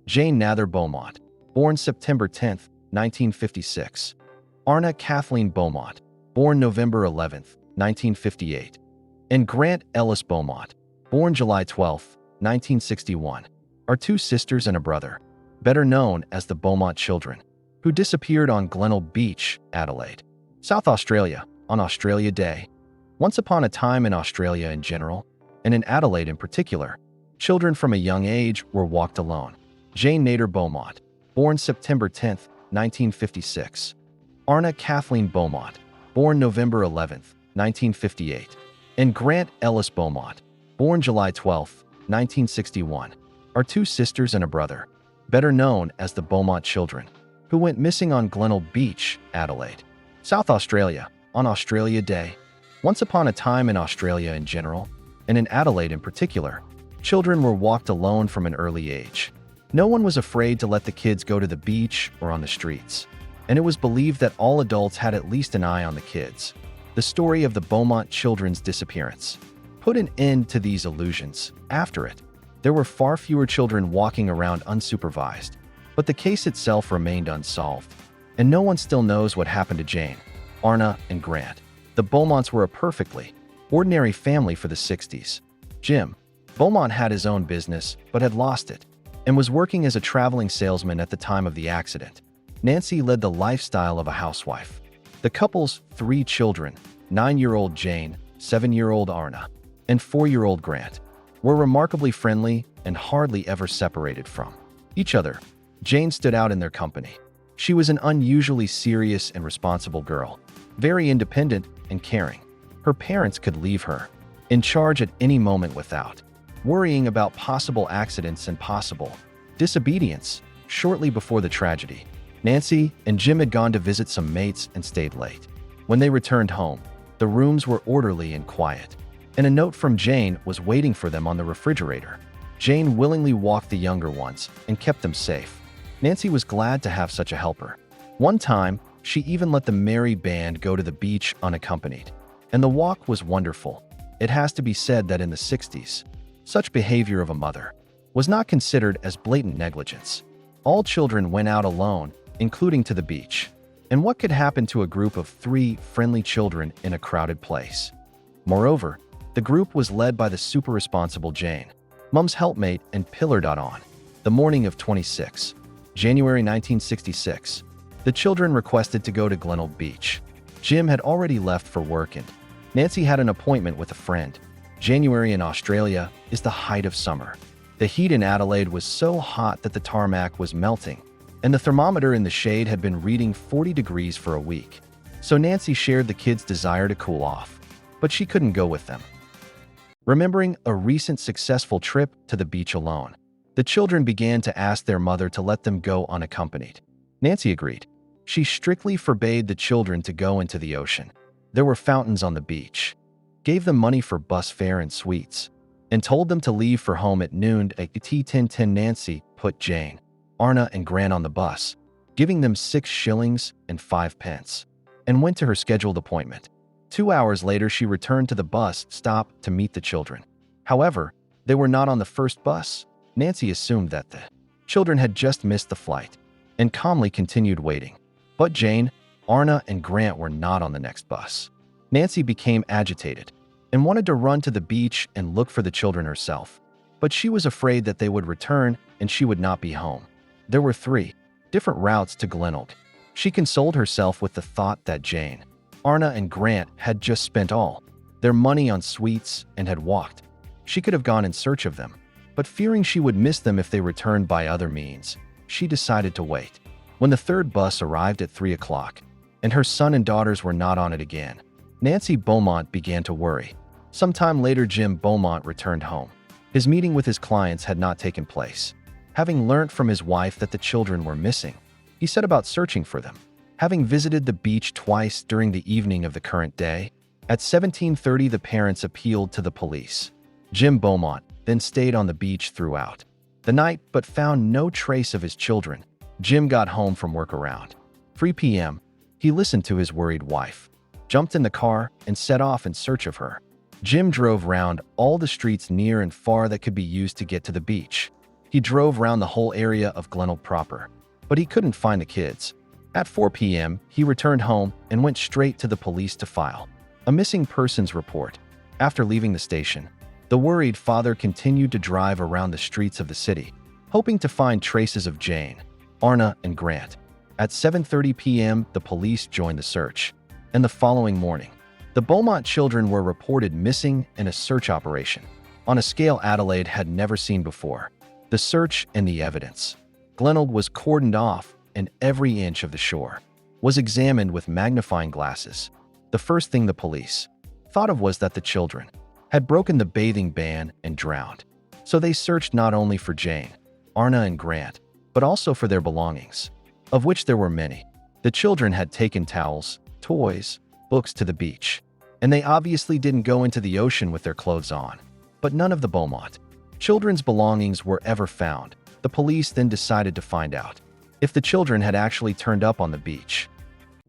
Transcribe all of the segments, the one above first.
Jane Nather Beaumont, born September 10, 1956. Arna Kathleen Beaumont, born November 11, 1958. And Grant Ellis Beaumont, born July 12, 1961, are two sisters and a brother, better known as the Beaumont children, who disappeared on Glenelg Beach, Adelaide, South Australia, on Australia Day. Once upon a time in Australia in general, and in Adelaide in particular, children from a young age were walked alone. Jane Nather Beaumont, born September 10, 1956. Arna Kathleen Beaumont, born November 11, 1958. And Grant Ellis Beaumont, born July 12, 1961, are two sisters and a brother, better known as the Beaumont children, who went missing on Glenelg Beach, Adelaide, South Australia, on Australia Day. Once upon a time in Australia in general, and in Adelaide in particular, children were walked alone from an early age. No one was afraid to let the kids go to the beach or on the streets, and it was believed that all adults had at least an eye on the kids. The story of the Beaumont children's disappearance put an end to these illusions. After it, there were far fewer children walking around unsupervised, but the case itself remained unsolved, and no one still knows what happened to Jane, Arna, and Grant. The Beaumonts were a perfectly ordinary family for the 60s. Jim Beaumont had his own business, but had lost it, and was working as a traveling salesman at the time of the accident. Nancy led the lifestyle of a housewife. The couple's 3 children, 9-year-old Jane, 7-year-old Arna, and 4-year-old Grant, were remarkably friendly and hardly ever separated from each other. Jane stood out in their company. She was an unusually serious and responsible girl, very independent and caring. Her parents could leave her in charge at any moment without worrying about possible accidents and possible disobedience. Shortly before the tragedy, Nancy and Jim had gone to visit some mates and stayed late. When they returned home, the rooms were orderly and quiet, and a note from Jane was waiting for them on the refrigerator. Jane willingly walked the younger ones and kept them safe. Nancy was glad to have such a helper. One time, she even let the merry band go to the beach unaccompanied, and the walk was wonderful. It has to be said that in the 60s, such behavior of a mother was not considered as blatant negligence. All children went out alone, including to the beach. And what could happen to a group of 3 friendly children in a crowded place? Moreover, the group was led by the super responsible Jane, Mum's helpmate and pillar. On the morning of 26 January 1966, the children requested to go to Glenelg Beach. Jim had already left for work and Nancy had an appointment with a friend. January in Australia is the height of summer. The heat in Adelaide was so hot that the tarmac was melting, and the thermometer in the shade had been reading 40 degrees for a week. So Nancy shared the kids' desire to cool off, but she couldn't go with them. Remembering a recent successful trip to the beach alone, the children began to ask their mother to let them go unaccompanied. Nancy agreed. She strictly forbade the children to go into the ocean. There were fountains on the beach, gave them money for bus fare and sweets, and told them to leave for home at noon at T10:10. Nancy put Jane, Arna, and Grant on the bus, giving them 6 shillings and 5 pence, and went to her scheduled appointment. 2 hours later, she returned to the bus stop to meet the children. However, they were not on the first bus. Nancy assumed that the children had just missed the flight and calmly continued waiting. But Jane, Arna, and Grant were not on the next bus. Nancy became agitated and wanted to run to the beach and look for the children herself, but she was afraid that they would return and she would not be home. There were 3 different routes to Glenelg. She consoled herself with the thought that Jane, Arna, and Grant had just spent all their money on sweets and had walked. She could have gone in search of them, but fearing she would miss them if they returned by other means, she decided to wait. When the 3rd bus arrived at 3 o'clock, and her son and daughters were not on it again, Nancy Beaumont began to worry. Sometime later, Jim Beaumont returned home. His meeting with his clients had not taken place. Having learnt from his wife that the children were missing, he set about searching for them. Having visited the beach twice during the evening of the current day, at 17:30 the parents appealed to the police. Jim Beaumont then stayed on the beach throughout the night but found no trace of his children. Jim got home from work around 3 p.m. He listened to his worried wife, jumped in the car, and set off in search of her. Jim drove round all the streets near and far that could be used to get to the beach. He drove around the whole area of Glenelg proper, but he couldn't find the kids. At 4 p.m., he returned home and went straight to the police to file a missing persons report. After leaving the station, the worried father continued to drive around the streets of the city, hoping to find traces of Jane, Arna, and Grant. At 7:30 p.m., the police joined the search, and the following morning, the Beaumont children were reported missing in a search operation on a scale Adelaide had never seen before. The search and the evidence. Glenelg was cordoned off, and every inch of the shore was examined with magnifying glasses. The first thing the police thought of was that the children had broken the bathing ban and drowned. So they searched not only for Jane, Arna, and Grant, but also for their belongings, of which there were many. The children had taken towels, toys, books to the beach, and they obviously didn't go into the ocean with their clothes on. But none of the Beaumont children's belongings were ever found. The police then decided to find out if the children had actually turned up on the beach.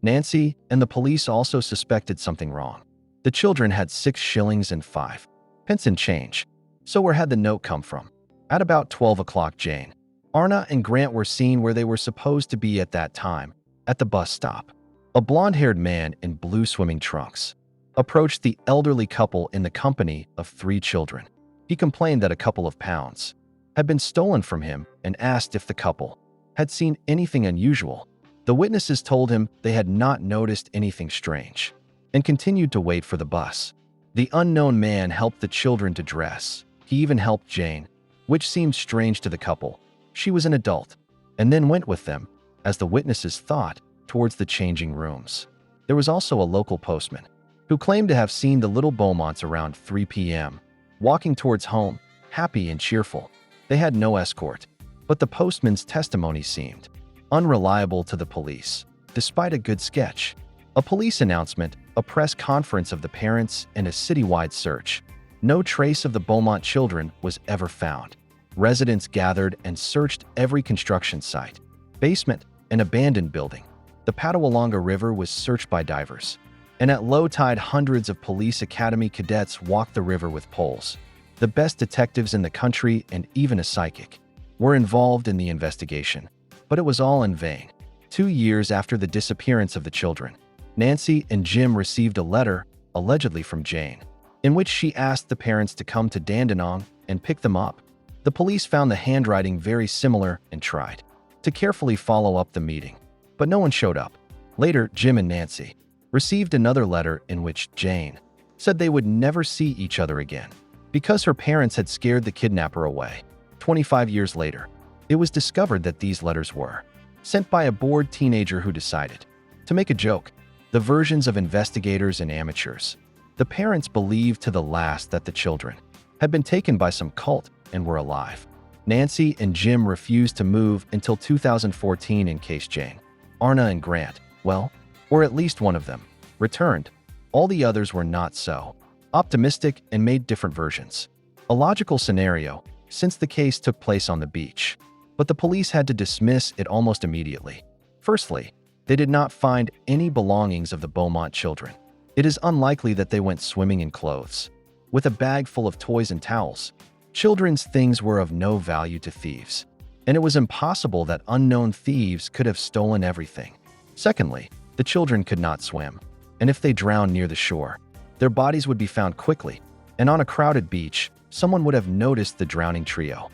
Nancy and the police also suspected something wrong. The children had 6 shillings and 5 pence in change. So where had the note come from? At about 12 o'clock, Jane, Arna, and Grant were seen where they were supposed to be at that time, at the bus stop. A blonde-haired man in blue swimming trunks approached the elderly couple in the company of 3 children. He complained that a couple of pounds had been stolen from him and asked if the couple had seen anything unusual. The witnesses told him they had not noticed anything strange and continued to wait for the bus. The unknown man helped the children to dress. He even helped Jane, which seemed strange to the couple. She was an adult, and then went with them, as the witnesses thought, towards the changing rooms. There was also a local postman who claimed to have seen the little Beaumonts around 3 p.m., walking towards home, happy and cheerful. They had no escort, but the postman's testimony seemed unreliable to the police, despite a good sketch, a police announcement, a press conference of the parents, and a citywide search. No trace of the Beaumont children was ever found. Residents gathered and searched every construction site, basement, and abandoned building. The Padawalonga River was searched by divers, and at low tide hundreds of police academy cadets walked the river with poles. The best detectives in the country and even a psychic were involved in the investigation, but it was all in vain. 2 years after the disappearance of the children, Nancy and Jim received a letter, allegedly from Jane, in which she asked the parents to come to Dandenong and pick them up. The police found the handwriting very similar and tried to carefully follow up the meeting, but no one showed up. Later, Jim and Nancy received another letter in which Jane said they would never see each other again because her parents had scared the kidnapper away. 25 years later, it was discovered that these letters were sent by a bored teenager who decided to make a joke. The versions of investigators and amateurs. The parents believed to the last that the children had been taken by some cult and were alive. Nancy and Jim refused to move until 2014 in case Jane, Arna, and Grant, well, or at least one of them, returned. All the others were not so optimistic and made different versions. A logical scenario, since the case took place on the beach, but the police had to dismiss it almost immediately. Firstly, they did not find any belongings of the Beaumont children. It is unlikely that they went swimming in clothes, with a bag full of toys and towels. Children's things were of no value to thieves, and it was impossible that unknown thieves could have stolen everything. Secondly, the children could not swim, and if they drowned near the shore, their bodies would be found quickly, and on a crowded beach, someone would have noticed the drowning trio.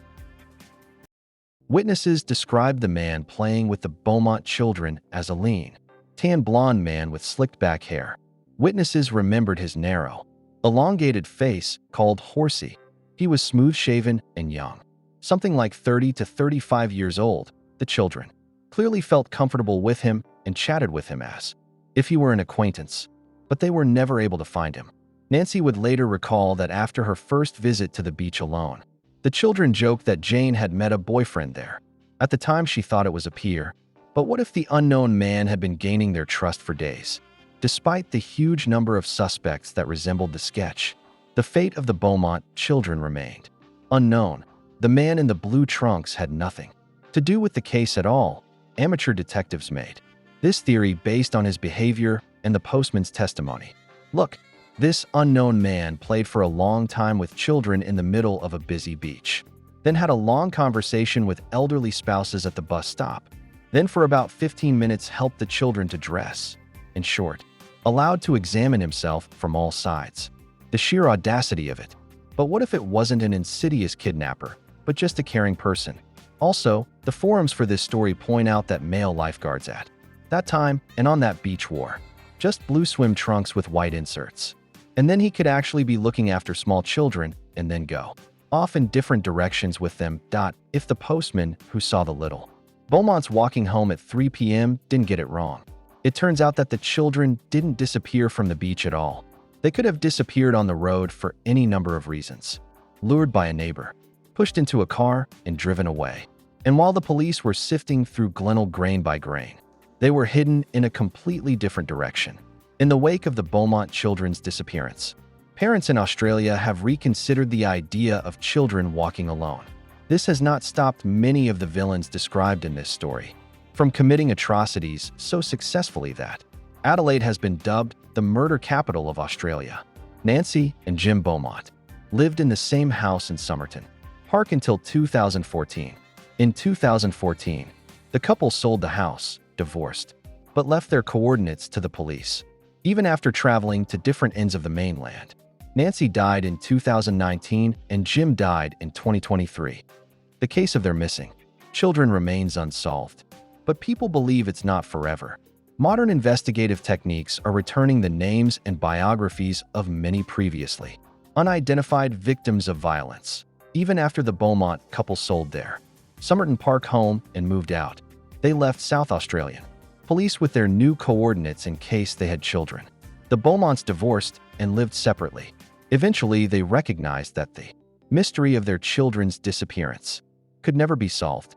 Witnesses described the man playing with the Beaumont children as a lean, tan blonde man with slicked back hair. Witnesses remembered his narrow, elongated face called horsey. He was smooth-shaven and young, something like 30 to 35 years old. The children clearly felt comfortable with him and chatted with him as if he were an acquaintance, but they were never able to find him. Nancy would later recall that after her first visit to the beach alone, the children joked that Jane had met a boyfriend there. At the time, she thought it was a peer, but what if the unknown man had been gaining their trust for days? Despite the huge number of suspects that resembled the sketch, the fate of the Beaumont children remained unknown. The man in the blue trunks had nothing to do with the case at all, amateur detectives made this theory based on his behavior and the postman's testimony. Look, this unknown man played for a long time with children in the middle of a busy beach. then had a long conversation with elderly spouses at the bus stop, then for about 15 minutes helped the children to dress. In short, allowed to examine himself from all sides. The sheer audacity of it. But what if it wasn't an insidious kidnapper, but just a caring person? Also, the forums for this story point out that male lifeguards at that time and on that beach wore just blue swim trunks with white inserts. And then he could actually be looking after small children and then go off in different directions with them. If the postman who saw the little Beaumonts walking home at 3 p.m. didn't get it wrong. It turns out that the children didn't disappear from the beach at all. They could have disappeared on the road for any number of reasons. Lured by a neighbor, pushed into a car, and driven away. And while the police were sifting through Glenelg grain by grain, they were hidden in a completely different direction. In the wake of the Beaumont children's disappearance, parents in Australia have reconsidered the idea of children walking alone. This has not stopped many of the villains described in this story from committing atrocities so successfully that Adelaide has been dubbed the murder capital of Australia. Nancy and Jim Beaumont lived in the same house in Somerton Park until 2014. In 2014, the couple sold the house, divorced, but left their coordinates to the police. Even after traveling to different ends of the mainland, Nancy died in 2019 and Jim died in 2023. The case of their missing children remains unsolved, but people believe it's not forever. Modern investigative techniques are returning the names and biographies of many previously unidentified victims of violence. Even after the Beaumont couple sold their Somerton Park home and moved out, they left South Australian police with their new coordinates in case they had children. The Beaumonts divorced and lived separately. Eventually, they recognized that the mystery of their children's disappearance could never be solved.